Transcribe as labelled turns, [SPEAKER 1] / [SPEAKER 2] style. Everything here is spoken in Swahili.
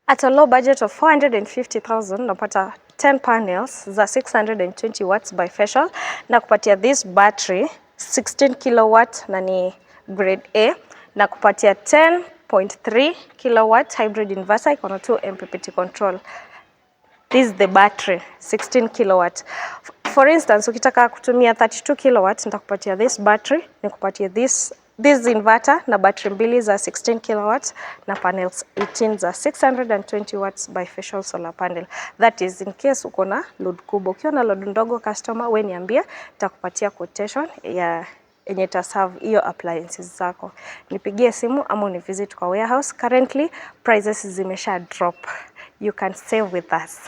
[SPEAKER 1] At a low budget of 450,000 napata 10 panels za 620 watts bifacial na kupatia this battery 16 kilowatt na ni grade A na kupatia 10.3 kilowatt hybrid inverter iko na 2 MPPT control. This is the battery 16 kilowatt. For instance, ukitaka kutumia 32 kilowatt nitakupatia this battery, nikupatia this inverter na battery mbili za 16 kilowatt na panels 18 za 620 watts bifacial solar panel. That is in case uko na load kubwa. Ukiwa na load ndogo customer, we niambie, nitakupatia quotation ya yenye taserve hiyo appliances zako. Nipigie simu ama univisit kwa warehouse. Currently prices zimesha drop. You can save with us.